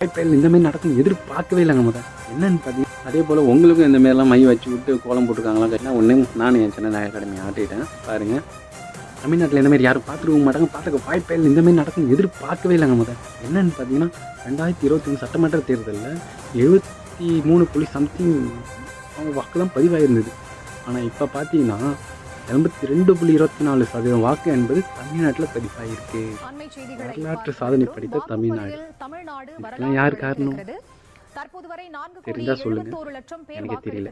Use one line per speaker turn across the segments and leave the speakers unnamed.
வாய்ப்பே இந்த மாதிரி நடக்கும் எதிர்பார்க்கவே இல்லைங்க முதல் என்னன்னு பார்த்தீங்கன்னா அதே போல் உங்களுக்கும் இந்த மாதிரிலாம் மை வச்சு விட்டு கோலம் போட்டுருக்காங்களா கேட்டால் ஒன்று நானும் என் சின்ன நாயக அகாடமி ஆட்டிட்டேன் பாருங்கள். தமிழ்நாட்டில் இந்த மாதிரி யாரும் பார்த்துருக்க மாட்டாங்க, பார்த்துக்க வாய்ப்பே இல்லை இந்த மாதிரி நடக்கும் எதிர்பார்க்கவே இல்லைங்க முதல் என்னன்னு பார்த்தீங்கன்னா 2023 சட்டமன்ற தேர்தலில் 73 சம்திங் அவங்க வாக்கு தான் பதிவாயிருந்தது. ஆனால் இப்போ பார்த்தீங்கன்னா 82.24% வாக்கு என்பது தமிழ்நாட்டில் பதிவாயிருக்கு. வரலாற்று சாதனை படித்த தமிழ்நாடு. இதெல்லாம் யார் காரணம் தெரிஞ்சா சொல்லுங்க, எனக்கு தெரியல.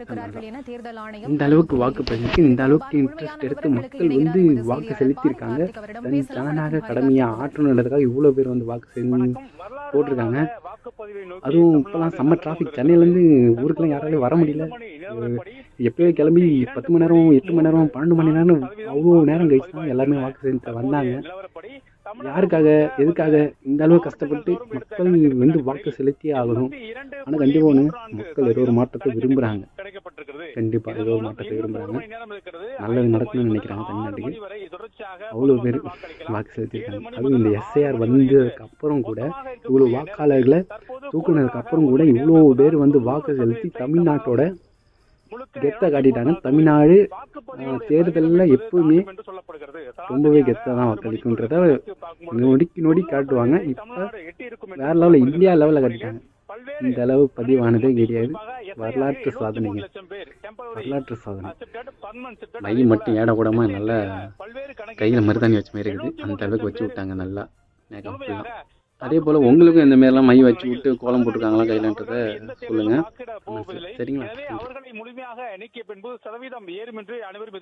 இந்த அளவுக்கு வாக்கு பதிவுக்கு இந்த அளவுக்கு இன்ட்ரெஸ்ட் எடுத்து மக்கள் வந்து வாக்கு செலுத்தியிருக்காங்க. தன் ஜனநாயக கடமையை ஆற்றணுன்றதுக்காக இவ்வளோ பேர் வந்து வாக்கு செஞ்சு போட்டிருக்காங்க. அதுவும் இப்போலாம் செம்ம டிராஃபிக். சென்னையிலேருந்து ஊருக்குலாம் யாராலையும் வர முடியல. எப்பயோ கிளம்பி 10 மணி நேரம் 8 மணி நேரம் 12 மணி நேரம் அவ்வளோ நேரம் கழிச்சு தான் எல்லாருமே வாக்கு செலுத்த வந்தாங்க. யாருக்காக எதுக்காக இந்த அளவு கஷ்டப்பட்டு மக்கள் வந்து வாக்கு செலுத்தியே ஆகணும். ஆனால் கண்டிப்பாக ஒன்று மக்கள் ஏதோ ஒரு மாற்றத்தை விரும்புகிறாங்க. கண்டிப்பாக ஏதோ ஒரு மாற்றத்தை விரும்புகிறாங்க. நல்லது நடக்கணும்னு நினைக்கிறாங்க. தமிழ்நாட்டுக்கு அவ்வளோ பேர் வாக்கு செலுத்தியிருக்காங்க. அதுவும் இந்த எஸ்ஐஆர் வந்ததுக்கு அப்புறம் கூட இவ்வளோ வாக்காளர்களை தூக்குனதுக்கு அப்புறம் கூட இவ்வளோ பேர் வந்து வாக்கு செலுத்தி தமிழ்நாட்டோட கெத்தை காட்டிட்டாங்க. தமிழ்நாடு தேர்தலில் எப்பவுமே ரொம்பவே கெத்தாக தான் வாக்களிக்குன்றத நொடி காட்டுவாங்க. இப்போ வேற லெவலில் இந்தியா லெவலில் காட்டிட்டாங்க. இந்த அளவு பதிவானதே கிடையாது. வரலாற்று சாதனைங்க, வரலாற்று சாதனை. மை மட்டும் ஏடக்கூடாமல் நல்லா கையில் மருதாணி வச்ச மாதிரி இருக்குது. அந்த அளவுக்கு வச்சு விட்டாங்க நல்லா மேக்கப்லாம். அதே போல் உங்களுக்கும் இந்த மாதிரிலாம் மை வச்சு விட்டு கோலம் போட்டுருக்காங்களா கையிலன்றதை சொல்லுங்கள். சரிங்களா? அவர்களை முழுமையாக நீக்கிய பின்பு சதவீதம் ஏறும் என்று அனைவரும்